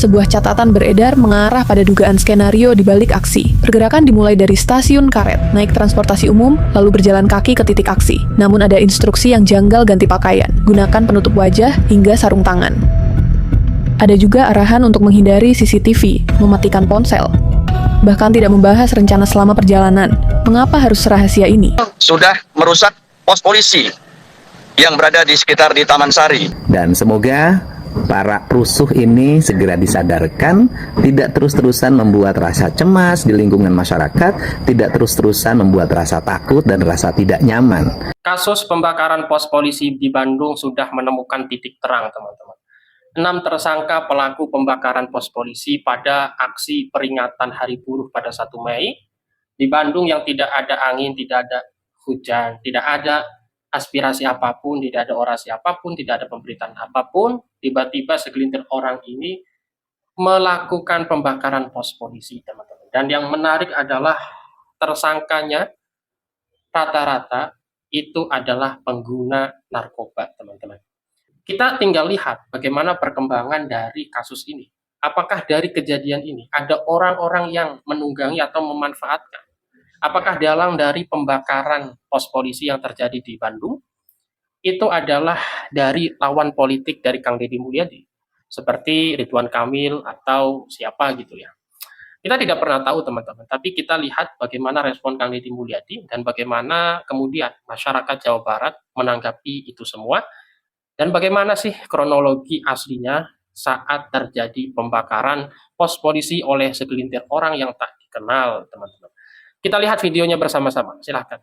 Sebuah catatan beredar mengarah pada dugaan skenario di balik aksi. Pergerakan dimulai dari stasiun karet, naik transportasi umum, lalu berjalan kaki ke titik aksi. Namun ada instruksi yang janggal ganti pakaian, gunakan penutup wajah hingga sarung tangan. Ada juga arahan untuk menghindari CCTV, mematikan ponsel. Bahkan tidak membahas rencana selama perjalanan. Mengapa harus rahasia ini? Sudah merusak pos polisi yang berada di sekitar di Taman Sari. Dan semoga para perusuh ini segera disadarkan, tidak terus-terusan membuat rasa cemas di lingkungan masyarakat, tidak terus-terusan membuat rasa takut dan rasa tidak nyaman. Kasus pembakaran pos polisi di Bandung sudah menemukan titik terang, teman-teman. 6 tersangka pelaku pembakaran pos polisi pada aksi peringatan Hari Buruh pada 1 Mei di Bandung yang tidak ada angin, tidak ada hujan, tidak ada aspirasi apapun, tidak ada orasi apapun, tidak ada pemberitaan apapun, tiba-tiba segelintir orang ini melakukan pembakaran pos polisi, teman-teman. Dan yang menarik adalah tersangkanya rata-rata itu adalah pengguna narkoba, teman-teman. Kita tinggal lihat bagaimana perkembangan dari kasus ini. Apakah dari kejadian ini ada orang-orang yang menunggangi atau memanfaatkan? Apakah dalam dari pembakaran pos polisi yang terjadi di Bandung, itu adalah dari lawan politik dari Kang Deddy Mulyadi, seperti Ridwan Kamil atau siapa gitu ya. Kita tidak pernah tahu, teman-teman, tapi kita lihat bagaimana respon Kang Deddy Mulyadi dan bagaimana kemudian masyarakat Jawa Barat menanggapi itu semua, dan bagaimana sih kronologi aslinya saat terjadi pembakaran pos polisi oleh segelintir orang yang tak dikenal, teman-teman. Kita lihat videonya bersama-sama, silahkan.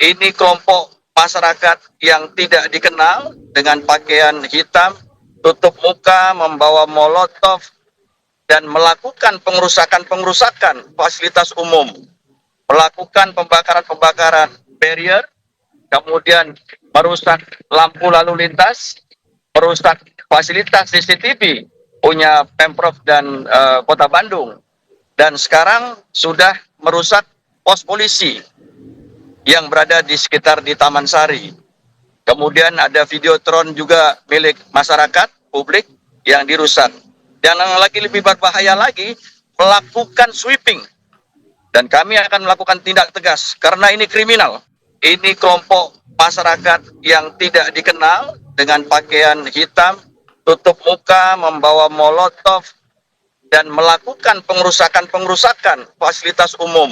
Ini kelompok masyarakat yang tidak dikenal dengan pakaian hitam, tutup muka, membawa molotov, dan melakukan pengerusakan fasilitas umum, melakukan pembakaran barrier, kemudian merusak lampu lalu lintas, merusak fasilitas CCTV punya Pemprov dan Kota Bandung, dan sekarang sudah merusak pos polisi yang berada di sekitar di Taman Sari. Kemudian ada videotron juga milik masyarakat publik yang dirusak. Dan yang lagi lebih berbahaya lagi, melakukan sweeping. Dan kami akan melakukan tindak tegas karena ini kriminal. Ini kelompok masyarakat yang tidak dikenal dengan pakaian hitam, tutup muka, membawa molotov, dan melakukan pengerusakan fasilitas umum,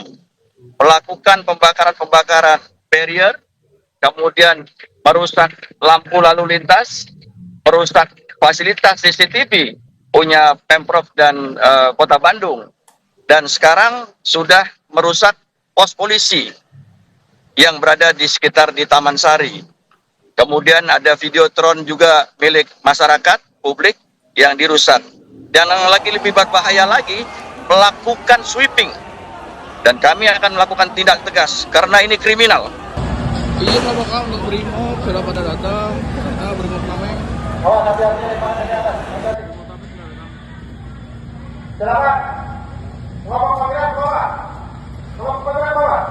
melakukan pembakaran barrier, kemudian merusak lampu lalu lintas, merusak fasilitas CCTV punya Pemprov dan Kota Bandung, dan sekarang sudah merusak pos polisi yang berada di sekitar di Taman Sari. Kemudian ada videotron juga milik masyarakat publik yang dirusak. Dan yang lagi lebih berbahaya lagi, melakukan sweeping. Dan kami akan melakukan tindak tegas karena ini kriminal. Iya Pak Bakal untuk Brimob sudah pada datang. Kita Brimob Tameng. Oh, hati-hati di mana di atas. Silakan. Kelompok sambilan bawah. Kelompok sambilan bawah.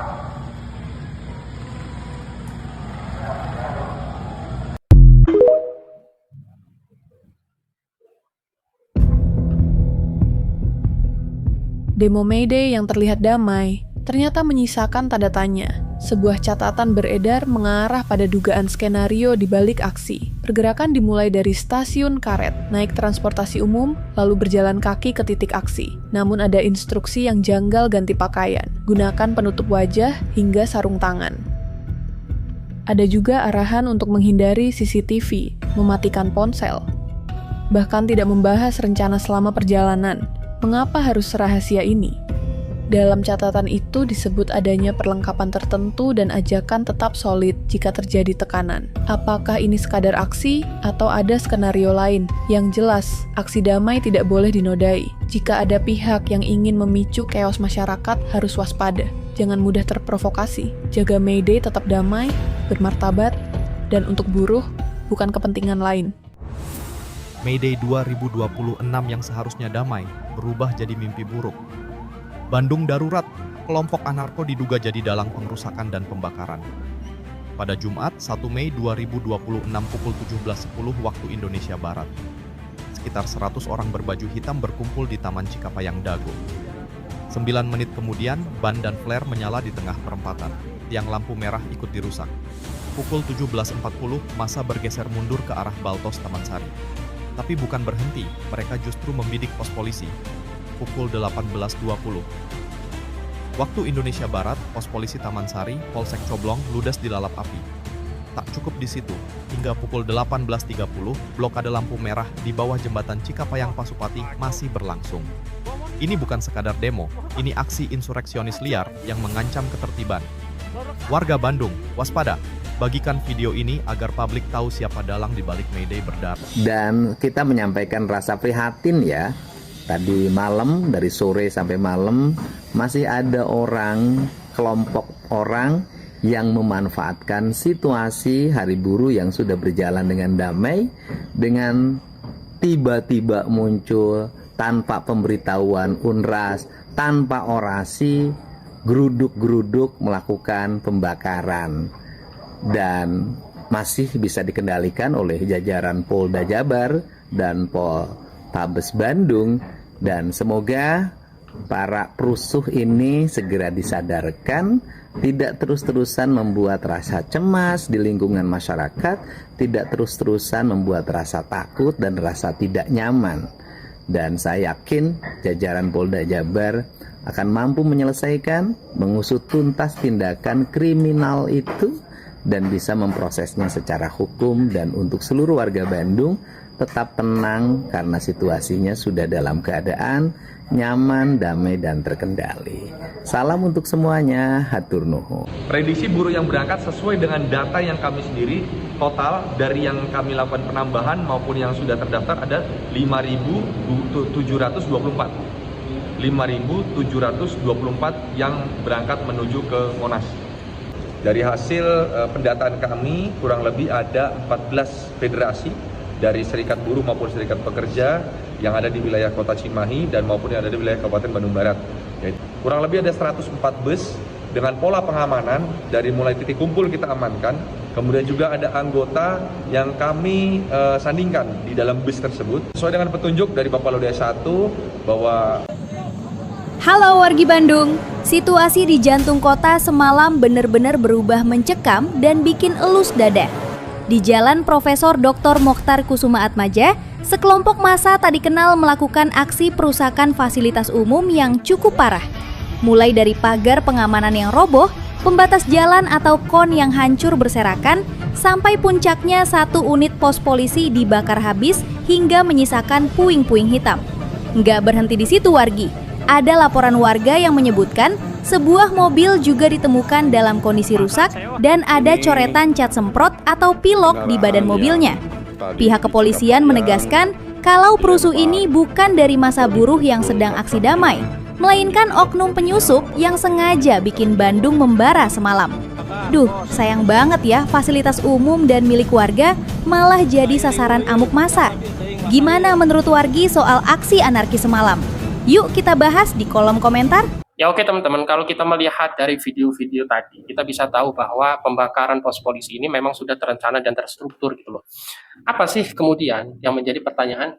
Demo May Day yang terlihat damai ternyata menyisakan tanda tanya. Sebuah catatan beredar mengarah pada dugaan skenario di balik aksi. Pergerakan dimulai dari stasiun karet, naik transportasi umum, lalu berjalan kaki ke titik aksi. Namun ada instruksi yang janggal ganti pakaian, gunakan penutup wajah hingga sarung tangan. Ada juga arahan untuk menghindari CCTV, mematikan ponsel. Bahkan tidak membahas rencana selama perjalanan. Mengapa harus rahasia ini? Dalam catatan itu disebut adanya perlengkapan tertentu dan ajakan tetap solid jika terjadi tekanan. Apakah ini sekadar aksi atau ada skenario lain? Yang jelas, aksi damai tidak boleh dinodai. Jika ada pihak yang ingin memicu chaos masyarakat, harus waspada. Jangan mudah terprovokasi. Jaga May Day tetap damai, bermartabat, dan untuk buruh, bukan kepentingan lain. May Day 2026 yang seharusnya damai berubah jadi mimpi buruk. Bandung darurat, kelompok anarko diduga jadi dalang pengerusakan dan pembakaran. Pada Jumat 1 Mei 2026 pukul 17.10 waktu Indonesia Barat. sekitar 100 orang berbaju hitam berkumpul di Taman Cikapayang Dago. 9 menit kemudian, ban dan flare menyala di tengah perempatan. Tiang lampu merah ikut dirusak. Pukul 17.40, massa bergeser mundur ke arah Baltos Taman Sari. Tapi bukan berhenti, mereka justru membidik pos polisi. Pukul 18.20. Waktu Indonesia Barat, pos polisi Taman Sari, Polsek Coblong, ludas dilalap api. Tak cukup di situ, hingga pukul 18.30, blokade lampu merah di bawah jembatan Cikapayang Pasupati masih berlangsung. Ini bukan sekadar demo, ini aksi insureksionis liar yang mengancam ketertiban. Warga Bandung, waspada, bagikan video ini agar publik tahu siapa dalang di balik Mayday berdarah. Dan kita menyampaikan rasa prihatin ya. Tadi malam, dari sore sampai malam, masih ada kelompok orang yang memanfaatkan situasi hari buruh yang sudah berjalan dengan damai, dengan tiba-tiba muncul tanpa pemberitahuan UNRAS, tanpa orasi, geruduk-geruduk melakukan pembakaran. Dan masih bisa dikendalikan oleh jajaran Polda Jabar dan Poltabes Bandung. Dan semoga para perusuh ini segera disadarkan, tidak terus-terusan membuat rasa cemas di lingkungan masyarakat, tidak terus-terusan membuat rasa takut dan rasa tidak nyaman. Dan saya yakin jajaran Polda Jabar akan mampu menyelesaikan, mengusut tuntas tindakan kriminal itu, dan bisa memprosesnya secara hukum. Dan untuk seluruh warga Bandung, tetap tenang karena situasinya sudah dalam keadaan nyaman, damai, dan terkendali. Salam untuk semuanya, hatur nuhun. Prediksi buruh yang berangkat sesuai dengan data yang kami sendiri, total dari yang kami lakukan penambahan maupun yang sudah terdaftar ada 5.724. 5.724 yang berangkat menuju ke Monas. Dari hasil pendataan kami, kurang lebih ada 14 federasi dari serikat buruh maupun serikat pekerja yang ada di wilayah kota Cimahi dan maupun yang ada di wilayah Kabupaten Bandung Barat. Kurang lebih ada 104 bus dengan pola pengamanan dari mulai titik kumpul kita amankan, kemudian juga ada anggota yang kami sandingkan di dalam bus tersebut. Sesuai dengan petunjuk dari Bapak Lodaya 1 bahwa Halo wargi Bandung, situasi di jantung kota semalam benar-benar berubah mencekam dan bikin elus dada. Di Jalan Profesor Dr. Mokhtar Kusuma Atmaja, sekelompok massa tak dikenal melakukan aksi perusakan fasilitas umum yang cukup parah. Mulai dari pagar pengamanan yang roboh, pembatas jalan atau kon yang hancur berserakan, sampai puncaknya satu unit pos polisi dibakar habis hingga menyisakan puing-puing hitam. Nggak berhenti di situ wargi. Ada laporan warga yang menyebutkan sebuah mobil juga ditemukan dalam kondisi rusak dan ada coretan cat semprot atau pilok di badan mobilnya. Pihak kepolisian menegaskan kalau perusuh ini bukan dari massa buruh yang sedang aksi damai, melainkan oknum penyusup yang sengaja bikin Bandung membara semalam. Duh, sayang banget ya fasilitas umum dan milik warga malah jadi sasaran amuk massa. Gimana menurut wargi soal aksi anarki semalam? Yuk kita bahas di kolom komentar. Ya oke teman-teman, kalau kita melihat dari video-video tadi, kita bisa tahu bahwa pembakaran pos polisi ini memang sudah terencana dan terstruktur gitu loh. Apa sih kemudian yang menjadi pertanyaan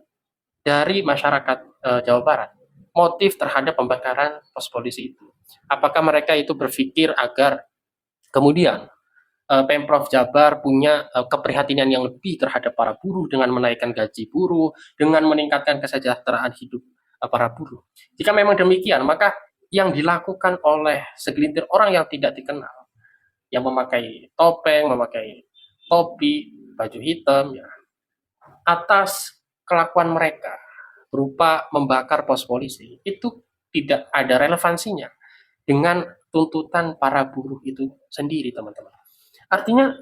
dari masyarakat Jawa Barat? Motif terhadap pembakaran pos polisi itu. Apakah mereka itu berpikir agar kemudian Pemprov Jabar punya keprihatinan yang lebih terhadap para buruh dengan menaikkan gaji buruh, dengan meningkatkan kesejahteraan hidup para buruh? Jika memang demikian, maka yang dilakukan oleh segelintir orang yang tidak dikenal, yang memakai topeng, memakai topi, baju hitam, ya, atas kelakuan mereka berupa membakar pos polisi, itu tidak ada relevansinya dengan tuntutan para buruh itu sendiri, teman-teman. Artinya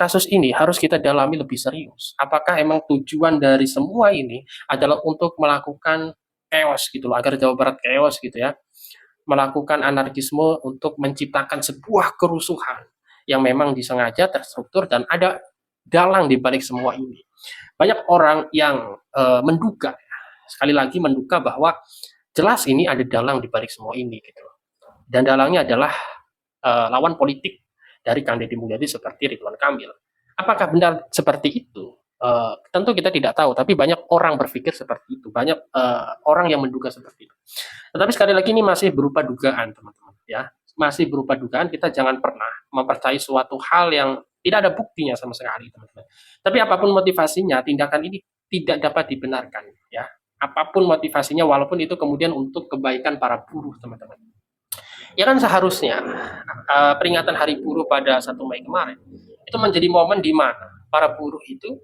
kasus ini harus kita dalami lebih serius. Apakah emang tujuan dari semua ini adalah untuk melakukan chaos gitu loh, agar Jawa Barat chaos gitu ya, melakukan anarkisme untuk menciptakan sebuah kerusuhan yang memang disengaja terstruktur dan ada dalang di balik semua ini. Banyak orang yang menduga, sekali lagi menduga bahwa jelas ini ada dalang di balik semua ini gitu loh. Dan dalangnya adalah lawan politik dari Kang Deddy Mulyadi seperti Ridwan Kamil. Apakah benar seperti itu? Tentu kita tidak tahu, tapi banyak orang berpikir seperti itu, banyak orang yang menduga seperti itu. Tetapi sekali lagi ini masih berupa dugaan, teman-teman, ya. Masih berupa dugaan, kita jangan pernah mempercayai suatu hal yang tidak ada buktinya sama sekali, teman-teman. Tapi apapun motivasinya, tindakan ini tidak dapat dibenarkan, ya. Apapun motivasinya, walaupun itu kemudian untuk kebaikan para buruh, teman-teman. Ya kan seharusnya peringatan Hari Buruh pada 1 Mei kemarin itu menjadi momen di mana para buruh itu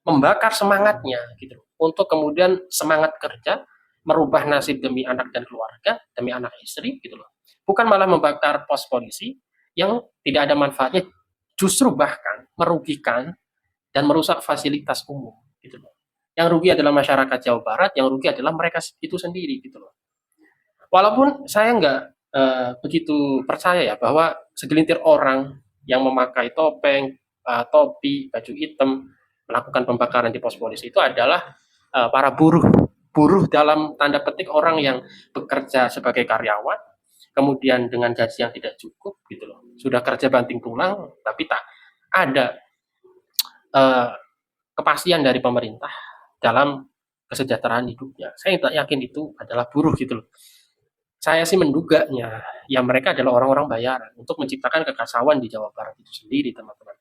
membakar semangatnya gitu untuk kemudian semangat kerja, merubah nasib demi anak dan keluarga, demi anak istri gitu loh. Bukan malah membakar pos polisi yang tidak ada manfaatnya, justru bahkan merugikan dan merusak fasilitas umum gitu loh. Yang rugi adalah masyarakat Jawa Barat, yang rugi adalah mereka itu sendiri gitu loh. Walaupun saya nggak begitu percaya ya bahwa segelintir orang yang memakai topeng, topi, baju hitam melakukan pembakaran di pos polisi itu adalah para buruh dalam tanda petik orang yang bekerja sebagai karyawan, kemudian dengan gaji yang tidak cukup gitu loh, sudah kerja banting tulang tapi tak ada kepastian dari pemerintah dalam kesejahteraan hidupnya. Saya tak yakin itu adalah buruh gitu loh. Saya sih menduganya, ya mereka adalah orang-orang bayaran untuk menciptakan kekacauan di Jawa Barat itu sendiri, teman-teman.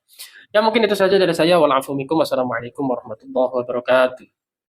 Ya mungkin itu saja dari saya. Wassalamualaikum warahmatullahi wabarakatuh.